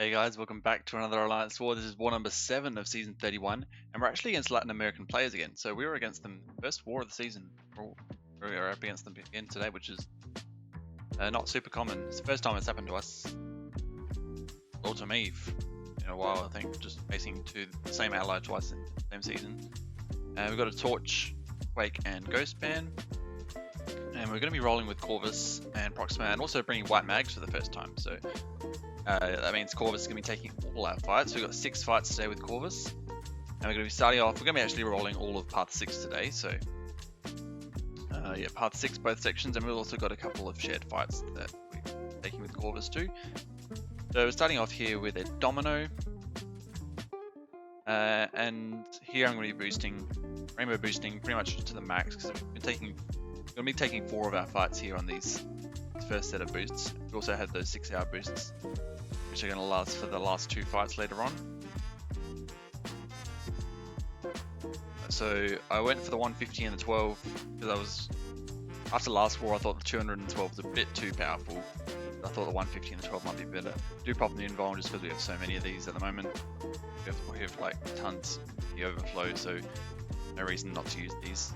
Hey guys, welcome back to another Alliance War. This is war number 7 of season 31, and we're actually against Latin American players again. So we were against them first war of the season. We're up against them again today, which is not super common. It's the first time it's happened to us, or to me, in a while. I think just facing the same ally twice in the same season. We've got a Torch, Quake, and Ghost Ban, and we're going to be rolling with Corvus and Proxima, and also bringing White Mags for the first time. So that means Corvus is going to be taking all our fights. We've got 6 fights today with Corvus. And we're going to be starting off, we're going to be actually rolling all of Path 6 today. So, yeah, Path 6, both sections. And we've also got a couple of shared fights that we're taking with Corvus too. So we're starting off here with a Domino. And here I'm going to be boosting, Rainbow boosting pretty much to the max. Because we're going to be taking 4 of our fights here on these first set of boosts. We also have those 6-hour boosts, which are going to last for the last 2 fights later on. So I went for the 150 and the 12 because after last war I thought the 212 was a bit too powerful. I thought the 150 and the 12 might be better. I do pop the invuln just because we have so many of these at the moment. We have like tons of the overflow, so no reason not to use these.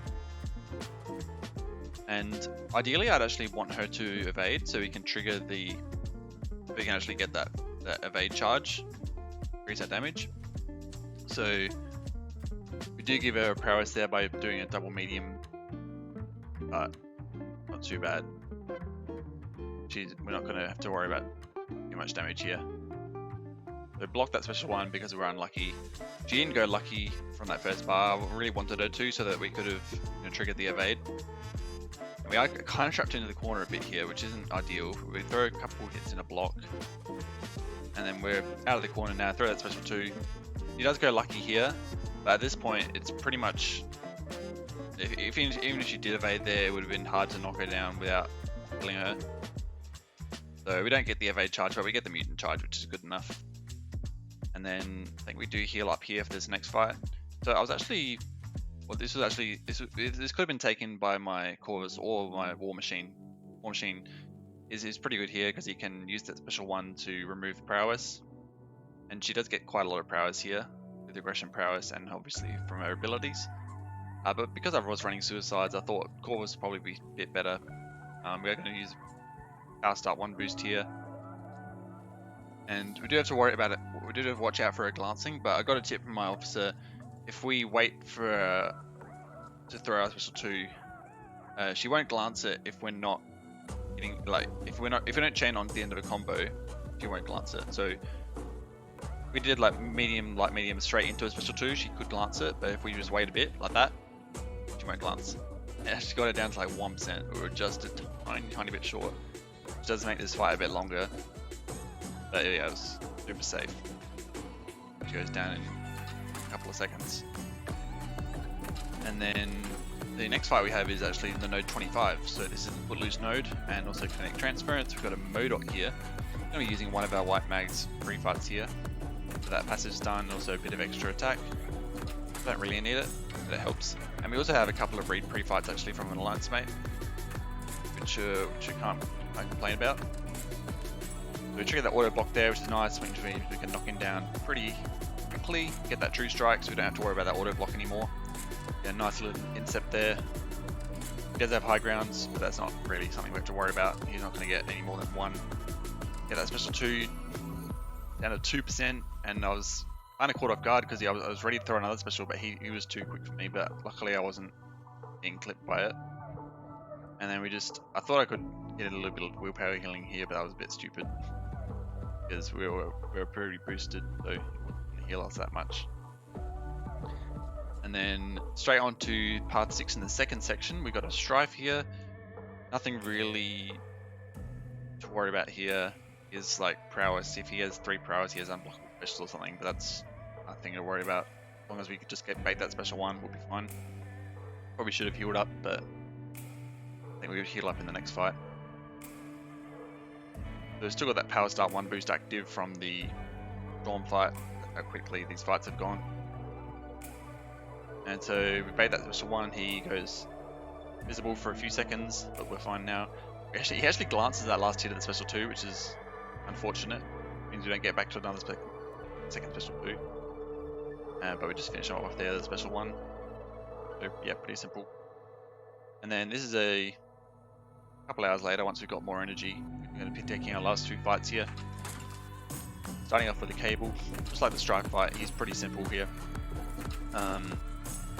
And ideally I'd actually want her to evade so we can trigger we can actually get that evade charge, increase our damage. So we do give her a prowess there by doing a double medium, but not too bad. We're not going to have to worry about too much damage here. So block that special one because we were unlucky. She didn't go lucky from that first bar. I really wanted her to so that we could have triggered the evade. We are kind of trapped into the corner a bit here, which isn't ideal. We throw a couple hits in a block, and then we're out of the corner now. Throw that special 2. He does go lucky here, but at this point, it's pretty much. Even if she did evade there, it would have been hard to knock her down without killing her. So we don't get the evade charge, but we get the mutant charge, which is good enough. And then I think we do heal up here for this next fight. So I was actually. Well, this could have been taken by my Corvus or my War Machine. War Machine is pretty good here because he can use that special one to remove prowess, and she does get quite a lot of prowess here with aggression prowess and obviously from her abilities. But because I was running suicides, I thought Corvus would probably be a bit better. We are going to use Power Start 1 boost here, and we do have to worry about it. We do have to watch out for her glancing, but I got a tip from my officer. If we wait for to throw our special 2, she won't glance it if we're not getting if we don't chain on the end of a combo, she won't glance it. So we did like medium straight into a special 2, she could glance it, but if we just wait a bit like that, she won't glance. And she got it down to like 1%. We were just a tiny bit short, which does make this fight a bit longer. But yeah, it was super safe. She goes down in couple of seconds. And then the next fight we have is actually in the node 25. So this is the Footloose node and also Kinetic Transference. We've got a M.O.D.O.K here. I'm going to be using one of our White Mags pre-fights here. So that passage's done, and also a bit of extra attack. Don't really need it, but it helps. And we also have a couple of read pre-fights actually from an alliance mate, which I can't complain about. So we trigger that auto block there, which is nice, which means we can knock him down pretty quickly, get that true strike so we don't have to worry about that auto block anymore. Yeah, nice little incept there. He does have high grounds, but that's not really something we have to worry about. He's not going to get any more than 1. Get that special 2 down to 2%, and I was kind of caught off guard because I was ready to throw another special, but he was too quick for me, but luckily I wasn't being clipped by it. And then I thought I could get a little bit of willpower healing here, but that was a bit stupid because we were pretty boosted, so it wouldn't heal us that much. And then straight on to Path 6 in the second section, we got a Stryfe here. Nothing really to worry about here. Is like prowess. If he has 3 prowess, he has unblockable special or something, but that's nothing to worry about. As long as we could just bait that special 1, we'll be fine. Probably should have healed up, but I think we would heal up in the next fight. So we've still got that Power Start 1 boost active from the Storm fight. How quickly these fights have gone. And so we bait that special 1, he goes visible for a few seconds, but we're fine now. He actually glances that last hit of the special 2, which is unfortunate. means we don't get back to another second special 2. But we just finish off there, the special 1. So yeah, pretty simple. And then this is a couple hours later, once we've got more energy, we're going to be taking our last 2 fights here. Starting off with the cable, just like the Stryfe fight, he's pretty simple here. And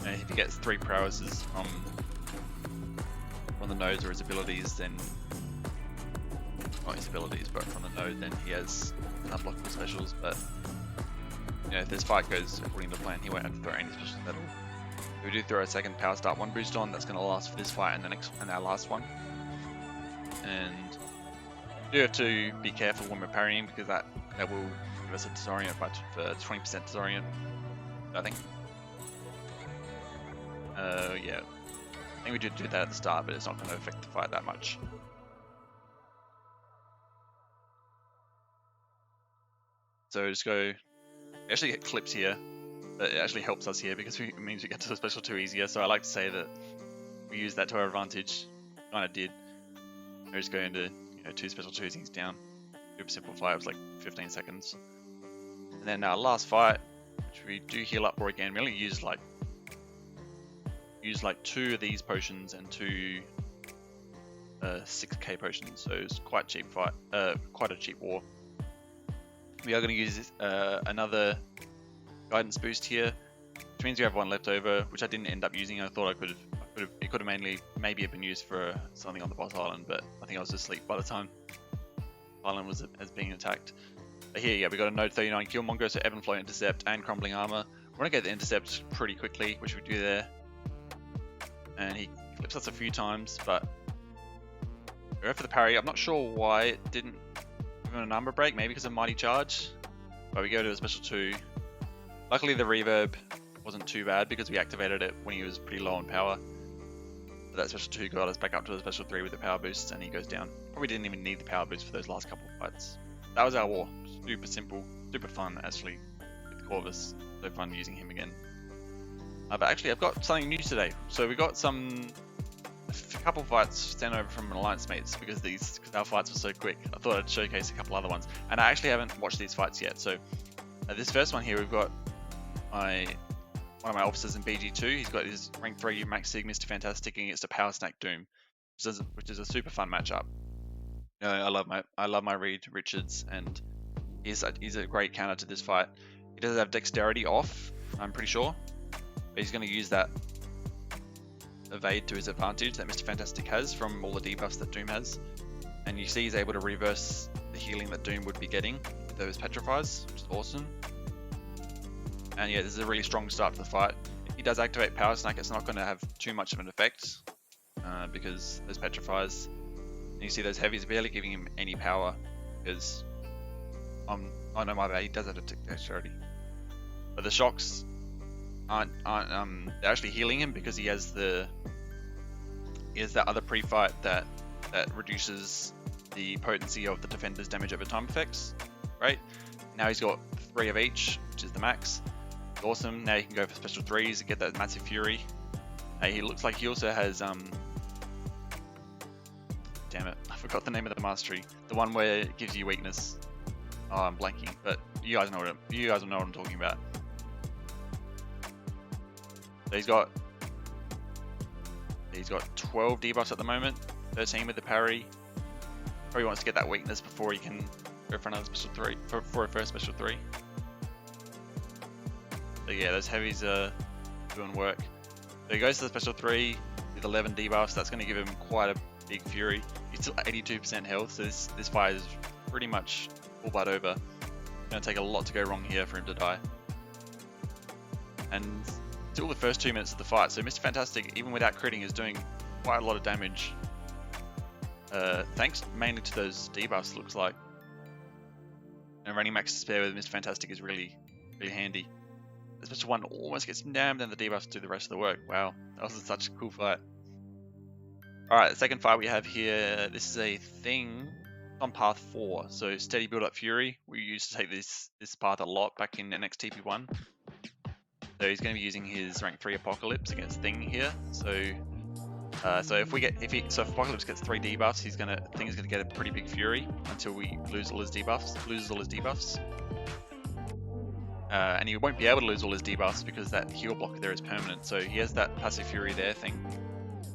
if he gets 3 prowesses from the nodes or his abilities, then not his abilities, but from the node, then he has unblockable specials. But you know, if this fight goes according to plan, he won't have to throw any specials at all. We do throw a second power start 1 boost on. That's going to last for this fight and the next and our last one. And you do have to be careful when we're parrying, because that will give us a disorient, but for 20% disorient, I think. Yeah, I think we did do that at the start, but it's not going to affect the fight that much. So just go. Actually get clips here, but it actually helps us here because it means we get to the special 2 easier. So I like to say that we use that to our advantage. Kind of did. We're just going to 2 special 2s down. Super simple fight. It was like 15 seconds. And then our last fight, which we do heal up for again. We only use like 2 of these potions and 2 6k potions. So it's quite cheap fight. Quite a cheap war. We are going to use another guidance boost here, which means we have 1 left over, which I didn't end up using. I thought it could have maybe been used for something on the boss island, but I think I was asleep by the time the island was being attacked. But here, yeah, we got a node 39 Killmonger, so ebb and flow intercept and crumbling armor. We're going to get the intercept pretty quickly, which we do there. And he clips us a few times, but we go for the parry. I'm not sure why it didn't give him a number break, maybe because of Mighty Charge. But we go to a special 2. Luckily the reverb wasn't too bad because we activated it when he was pretty low on power. But that special 2 got us back up to the special 3 with the power boosts, and he goes down. Probably didn't even need the power boost for those last couple of fights. That was our war. Super simple, super fun actually with Corvus. So fun using him again. But actually I've got something new today. So we got a couple fights sent over from Alliance mates because our fights were so quick. I thought I'd showcase a couple other ones, and I actually haven't watched these fights yet. So this first one here, we've got one of my officers in BG2. He's got his rank 3 Max Sig Mr. Fantastic against a Power Snack Doom, which is a super fun matchup. You know, I love my Reed Richards, and he's a great counter to this fight. He does have dexterity off, I'm pretty sure, but he's going to use that evade to his advantage that Mr. Fantastic has from all the debuffs that Doom has. And you see he's able to reverse the healing that Doom would be getting with those petrifies, which is awesome. And yeah, this is a really strong start to the fight. If he does activate Power Snack, it's not going to have too much of an effect because those petrifies, and you see those heavies barely giving him any power because oh no, my bad, he does have a dexterity. But the shocks aren't they're actually healing him because he has that other pre-fight that reduces the potency of the defender's damage over time effects, right? Now he's got 3 of each, which is the max. Awesome. Now you can go for special 3s and get that massive fury. He looks like he also has damn it, I forgot the name of the mastery. The one where it gives you weakness. Oh, I'm blanking, but you guys know what I'm talking about. So he's got 12 debuffs at the moment, 13 with the parry. Probably wants to get that weakness before he can go for another special 3, for a first special 3. So yeah, those heavies are doing work. So he goes to the special 3 with 11 debuffs. That's going to give him quite a big fury. He's still 82% health, so this fight is pretty much full butt over. It's going to take a lot to go wrong here for him to die. And still the first 2 minutes of the fight, so Mr. Fantastic, even without critting, is doing quite a lot of damage. Thanks mainly to those debuffs, looks like. And running max to spare with Mr. Fantastic is really, really handy. The special 1 almost gets him down, then the debuffs do the rest of the work. Wow, that was such a cool fight. Alright, the second fight we have here, this is a thing on path 4. So steady build up fury. We used to take this path a lot back in NXTP1. So he's going to be using his rank 3 Apocalypse against Thing here. So So if Apocalypse gets 3 debuffs, he's gonna get a pretty big fury until we loses all his debuffs. And he won't be able to lose all his debuffs because that heal block there is permanent. So he has that passive fury there thing.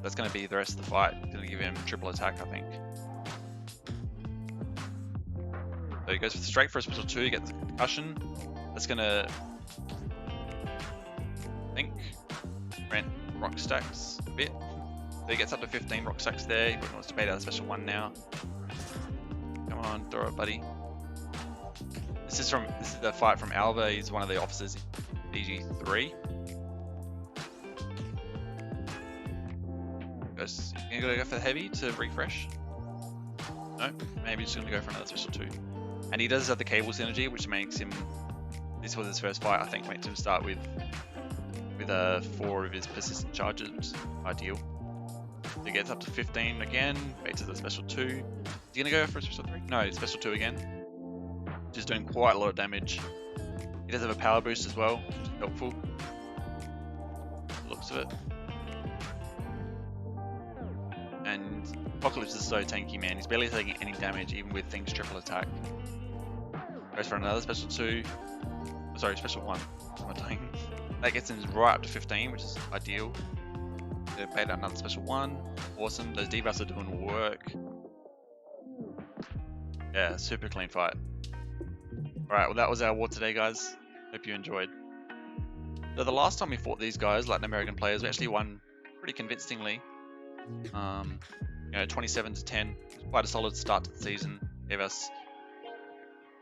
That's going to be the rest of the fight. It's going to give him triple attack, I think. So he goes straight for a special 2, gets the concussion. That's going to, I think, grant rock stacks a bit. So he gets up to 15 rock stacks there. He wants to bait out a special 1 now. Come on, throw it, buddy. This is the fight from Alva. He's one of the officers in BG3. You're gonna go for the heavy to refresh? No, maybe just gonna go for another special 2. And he does have the cable synergy, which makes him. This was his first fight, I think. Makes him start with 4 of his persistent charges, which is ideal. He gets up to 15 again. Baits as a special 2. Is he gonna go for a special 3? No, special 2 again. Which is doing quite a lot of damage. He does have a power boost as well, which is helpful. Looks of it. And Apocalypse is so tanky, man. He's barely taking any damage, even with things triple attack. Goes for another special 2. Sorry, special 1. What am I doing? That gets him right up to 15, which is ideal. Gonna bait out another special 1. Awesome. Those debuffs are doing work. Yeah, super clean fight. Alright, well that was our war today, guys. Hope you enjoyed. So the last time we fought these guys, Latin American players, we actually won pretty convincingly. 27-10. Quite a solid start to the season. Gave us,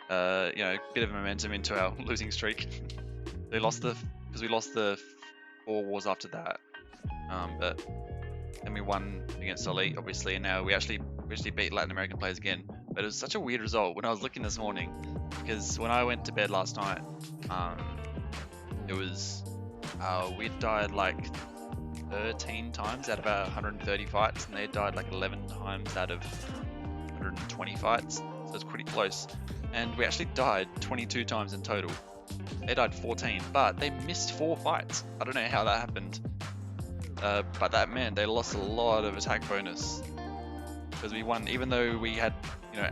a bit of momentum into our losing streak. We lost the 4 wars after that, but then we won against Elite, obviously, and now we actually beat Latin American players again. But it was such a weird result when I was looking this morning, because when I went to bed last night, it was we died like 13 times out of our 130 fights, and they died like 11 times out of 120 fights, so it's pretty close. And we actually died 22 times in total. They died 14, but they missed 4 fights. I don't know how that happened. But that meant they lost a lot of attack bonus. Because we won, even though we had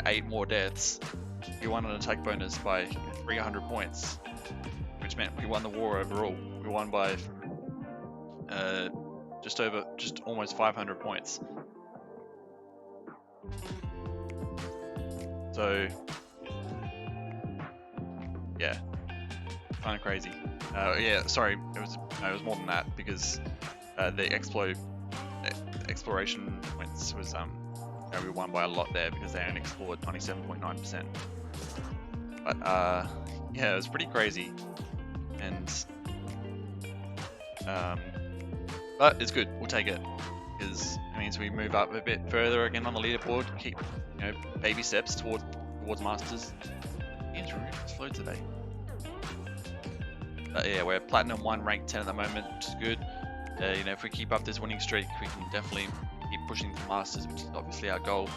8 more deaths, we won an attack bonus by 300 points. Which meant we won the war overall. We won by just almost 500 points. So yeah, kind of crazy. Yeah, sorry, it was more than that, because the exploration points was we won by a lot there because they only explored 97.9%. But yeah, it was pretty crazy, and but it's good. We'll take it, because it means we move up a bit further again on the leaderboard. Keep baby steps towards masters. It's really slow today. But yeah, we're Platinum 1, rank 10 at the moment, which is good. If we keep up this winning streak, we can definitely keep pushing for masters, which is obviously our goal.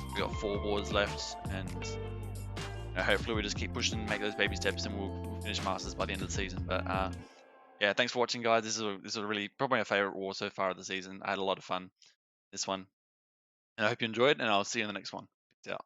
We've got 4 wars left, and hopefully we just keep pushing, make those baby steps, and we'll finish masters by the end of the season. But yeah, thanks for watching, guys. This is really probably my favorite war so far of the season. I had a lot of fun this one, and I hope you enjoyed, and I'll see you in the next one. Peace out.